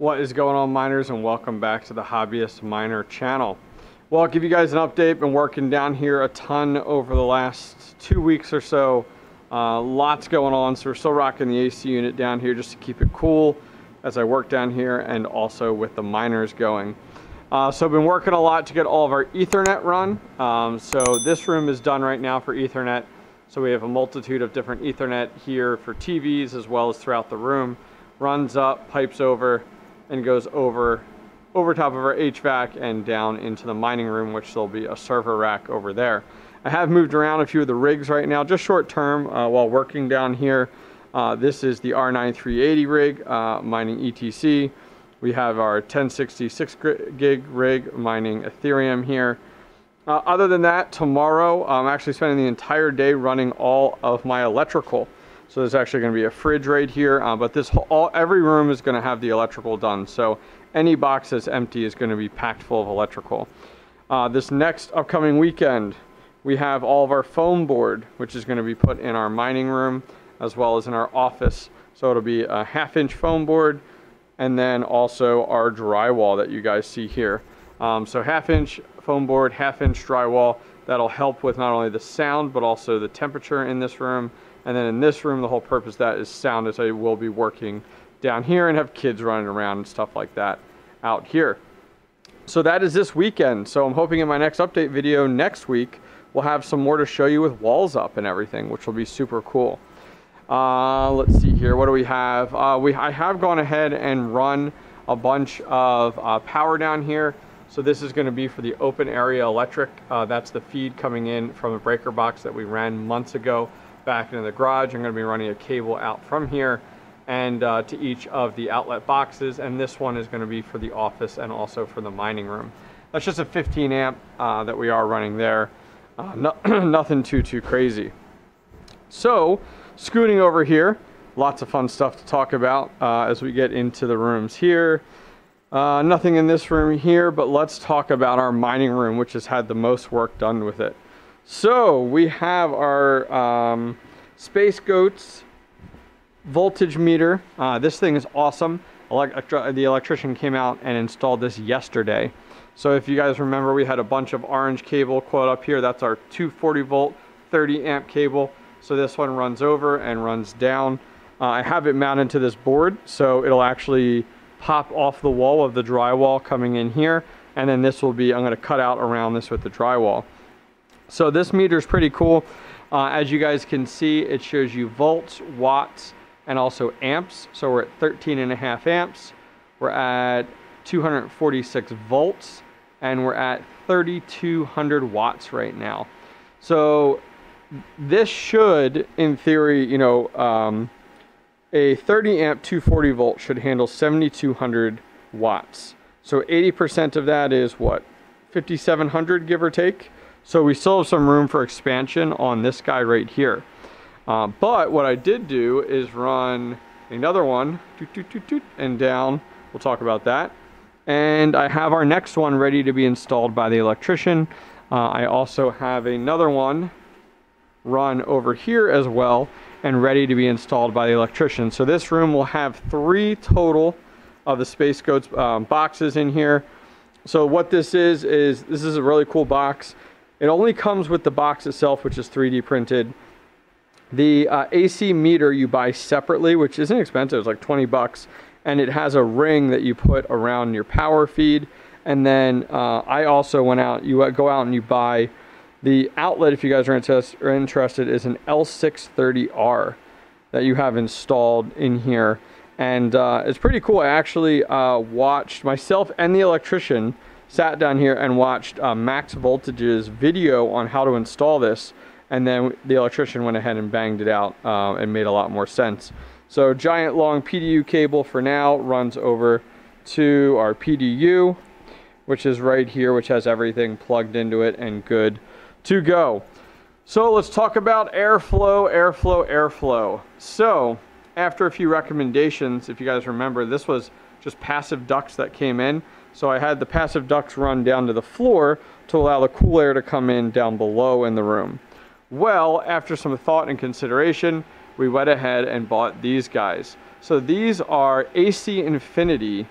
What is going on, miners, and welcome back to the Hobbyist Miner channel. Well, I'll give you guys an update. Been working down here a ton over the last 2 weeks or so. Lots going on, so we're still rocking the AC unit down here just to keep it cool as I work down here, and also with the miners going. So I've been working a lot to get all of our Ethernet run. So this room is done right now for Ethernet. So we have a multitude of different Ethernet here for TVs as well as throughout the room. Runs up, pipes over, and goes over top of our HVAC and down into the mining room, which there'll be a server rack over there. I have moved around a few of the rigs right now, just short term while working down here. This is the R9380 rig, mining ETC. We have our 1066 gig rig mining Ethereum here. Other than that, tomorrow I'm actually spending the entire day running all of my electrical. So there's actually going to be a fridge right here, but every room is going to have the electrical done. So any box that's empty is going to be packed full of electrical. This next upcoming weekend, we have all of our foam board, which is going to be put in our mining room as well as in our office. So it'll be a 1/2-inch foam board, and then also our drywall that you guys see here. So 1/2-inch foam board, 1/2-inch drywall. That'll help with not only the sound but also the temperature in this room. And then in this room, the whole purpose of that is sound, as I will be working down here and have kids running around and stuff like that out here. So that is this weekend. So I'm hoping in my next update video next week, we'll have some more to show you with walls up and everything, which will be super cool. Let's see here. What do we have? I have gone ahead and run a bunch of power down here. So this is going to be for the open area electric. That's the feed coming in from a breaker box that we ran months ago back into the garage. I'm going to be running a cable out from here and to each of the outlet boxes, and this one is going to be for the office and also for the mining room. That's just a 15 amp that we are running there. Nothing too crazy. So scooting over here, lots of fun stuff to talk about as we get into the rooms here. Nothing in this room here, but let's talk about our mining room, which has had the most work done with it. So we have our SpaceGoats voltage meter. This thing is awesome. The electrician came out and installed this yesterday. So if you guys remember, we had a bunch of orange cable quote up here. That's our 240 volt 30 amp cable. So this one runs over and runs down. I have it mounted to this board, so it'll actually pop off the wall of the drywall coming in here, and then this will be, I'm going to cut out around this with the drywall. So this meter is pretty cool. As you guys can see, it shows you volts, watts, and also amps. So we're at 13.5 amps. We're at 246 volts, and we're at 3,200 watts right now. So this should, in theory, you know, a 30 amp 240 volt should handle 7,200 watts. So 80% of that is what, 5,700 give or take. So we still have some room for expansion on this guy right here. But what I did do is run another one, and down. We'll talk about that. And I have our next one ready to be installed by the electrician. I also have another one run over here as well and ready to be installed by the electrician. So this room will have 3 total of the SpaceGoats boxes in here. So what this is a really cool box. It only comes with the box itself, which is 3D printed. The AC meter you buy separately, which isn't expensive. It's like 20 bucks. And it has a ring that you put around your power feed. And then I also went out, you go out and you buy the outlet, if you guys are interested, is an L630R that you have installed in here. And it's pretty cool. I actually watched, myself and the electrician sat down here and watched Max Voltage's video on how to install this. And then the electrician went ahead and banged it out and made a lot more sense. So giant long PDU cable for now runs over to our PDU, which is right here, which has everything plugged into it and good to go. So let's talk about airflow. So after a few recommendations, if you guys remember, this was just passive ducts that came in. So I had the passive ducts run down to the floor to allow the cool air to come in down below in the room. Well, after some thought and consideration, we went ahead and bought these guys. So these are AC Infinity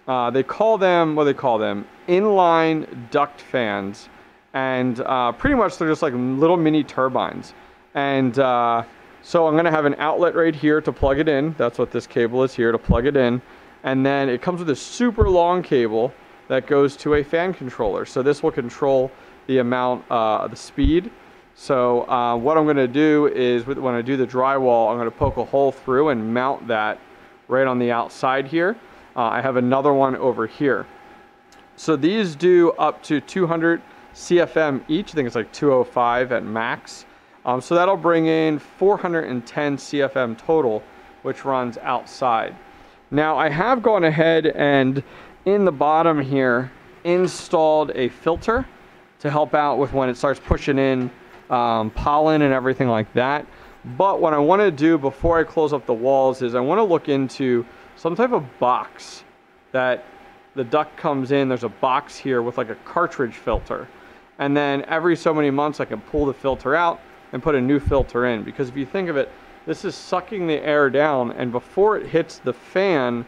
They call them, what do they call them? Inline duct fans. And pretty much they're just like little mini turbines. And so I'm going to have an outlet right here to plug it in. That's what this cable is here, to plug it in. And then it comes with a super long cable that goes to a fan controller. So this will control the amount, the speed. So what I'm going to do is, when I do the drywall, I'm going to poke a hole through and mount that right on the outside here. I have another one over here. So these do up to 200 CFM each. I think it's like 205 at max. So that'll bring in 410 CFM total, which runs outside. Now I have gone ahead and in the bottom here installed a filter to help out with when it starts pushing in pollen and everything like that. But what I want to do before I close up the walls is I want to look into some type of box that the duct comes in. There's a box here with like a cartridge filter, and then every so many months I can pull the filter out and put a new filter in, because if you think of it, this is sucking the air down, and before it hits the fan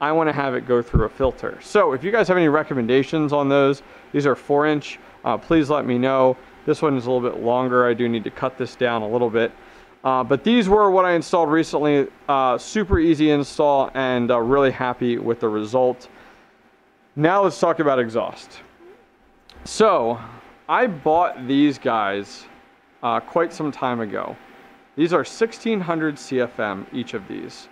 I want to have it go through a filter. So if you guys have any recommendations on those, these are 4-inch, please let me know. This one is a little bit longer. I do need to cut this down a little bit. But these were what I installed recently. Super easy install, and really happy with the result. Now let's talk about exhaust. So I bought these guys quite some time ago. These are 1600 CFM, each of these.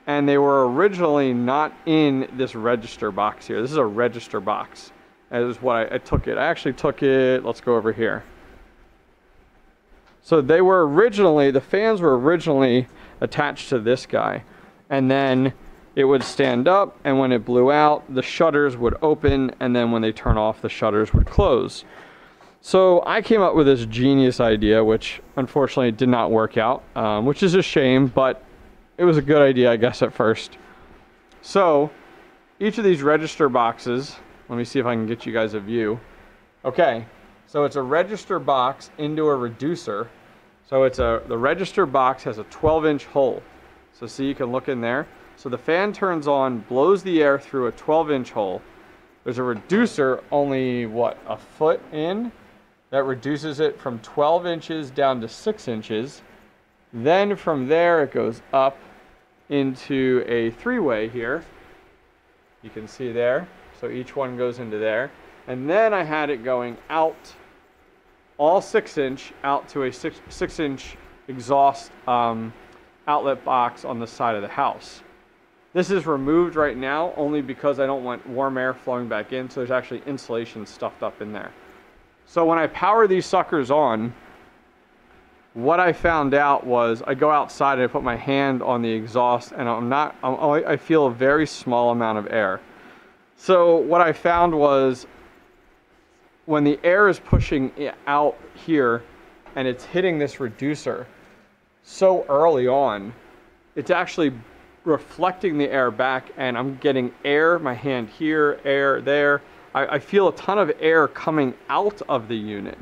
And they were originally not in this register box here. This is a register box. That is what I took it. I actually took it, let's go over here. So they were originally, the fans were originally attached to this guy. And then it would stand up, and when it blew out, the shutters would open, and then when they turn off, the shutters would close. So I came up with this genius idea, which unfortunately did not work out, which is a shame, but it was a good idea, I guess, at first. So each of these register boxes, let me see if I can get you guys a view. Okay, so it's a register box into a reducer. So it's the register box has a 12-inch hole. So see, you can look in there. So the fan turns on, blows the air through a 12-inch hole. There's a reducer only, what, a foot in? That reduces it from 12 inches down to 6 inches. Then from there it goes up into a 3-way here. You can see there. So each one goes into there. And then I had it going out, all 6-inch, out to a 6-inch exhaust outlet box on the side of the house. This is removed right now only because I don't want warm air flowing back in, so there's actually insulation stuffed up in there. So when I power these suckers on, what I found out was I go outside and I put my hand on the exhaust, and I feel a very small amount of air. So what I found was when the air is pushing out here and it's hitting this reducer so early on, it's actually reflecting the air back, and I'm getting air, my hand here, air there. I feel a ton of air coming out of the unit,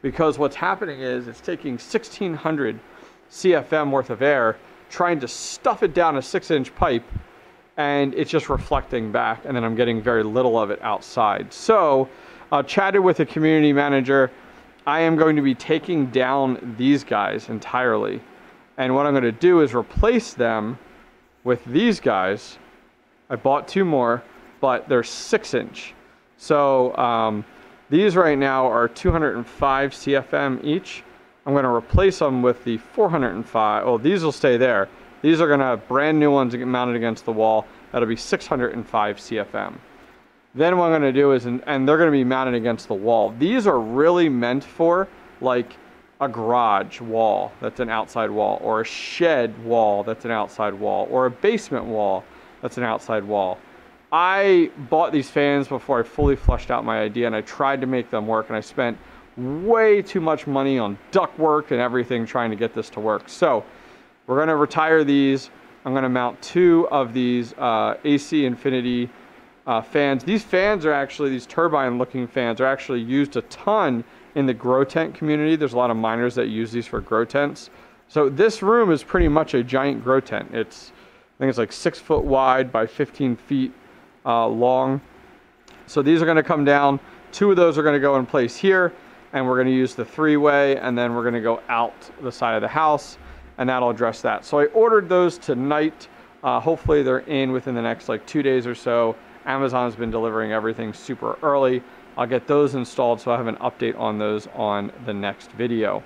because what's happening is it's taking 1600 CFM worth of air, trying to stuff it down a 6-inch pipe, and it's just reflecting back, and then I'm getting very little of it outside. So chatted with the community manager. I am going to be taking down these guys entirely, and what I'm going to do is replace them with these guys. I bought 2 more, but they're 6-inch. So these right now are 205 CFM each. I'm going to replace them with the 405. Oh, these will stay there. These are going to have brand new ones mounted against the wall. That'll be 605 CFM. Then what I'm going to do is, and they're going to be mounted against the wall. These are really meant for like a garage wall that's an outside wall, or a shed wall that's an outside wall, or a basement wall that's an outside wall. I bought these fans before I fully fleshed out my idea, and I tried to make them work, and I spent way too much money on duct work and everything trying to get this to work. So we're going to retire these. I'm going to mount 2 of these AC Infinity fans. These fans are actually, these turbine looking fans are actually used a ton in the grow tent community. There's a lot of miners that use these for grow tents. So this room is pretty much a giant grow tent. I think it's like 6 foot wide by 15 feet long. So these are going to come down. 2 of those are going to go in place here, and we're going to use the 3-way, and then we're going to go out the side of the house, and that'll address that. So I ordered those tonight. Hopefully they're in within the next like 2 days or so. Amazon's been delivering everything super early. I'll get those installed, so I have an update on those on the next video.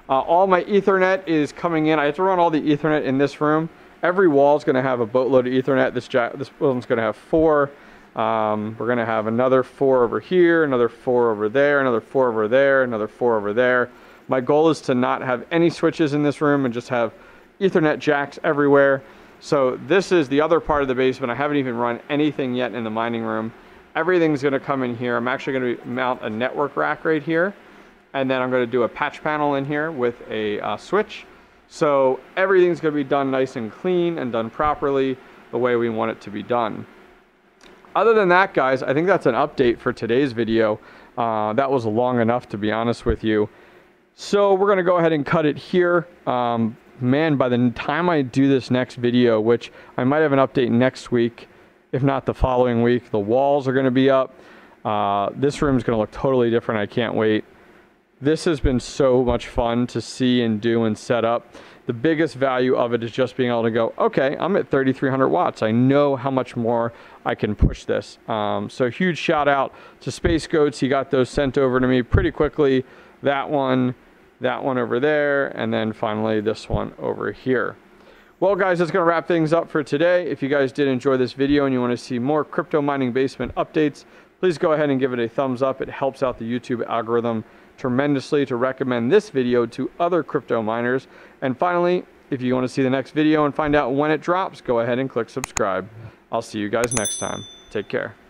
All my Ethernet is coming in. I have to run all the Ethernet in this room. Every wall is going to have a boatload of Ethernet. This one's going to have 4. We're going to have another 4 over here, another 4 over there, another 4 over there, another 4 over there. My goal is to not have any switches in this room and just have Ethernet jacks everywhere. So this is the other part of the basement. I haven't even run anything yet in the mining room. Everything's going to come in here. I'm actually going to mount a network rack right here. And then I'm going to do a patch panel in here with a switch. So everything's going to be done nice and clean and done properly the way we want it to be done. Other than that, guys, I think that's an update for today's video. That was long enough, to be honest with you. So we're going to go ahead and cut it here. Man, by the time I do this next video, which I might have an update next week, if not the following week, the walls are going to be up. This room is going to look totally different. I can't wait. This has been so much fun to see and do and set up. The biggest value of it is just being able to go, okay, I'm at 3,300 watts. I know how much more I can push this. So huge shout out to SpaceGoats. He got those sent over to me pretty quickly. That one over there, and then finally this one over here. Well, guys, that's going to wrap things up for today. If you guys did enjoy this video and you want to see more crypto mining basement updates, please go ahead and give it a thumbs up. It helps out the YouTube algorithm tremendously to recommend this video to other crypto miners. And finally, if you want to see the next video and find out when it drops, go ahead and click subscribe. I'll see you guys next time. Take care.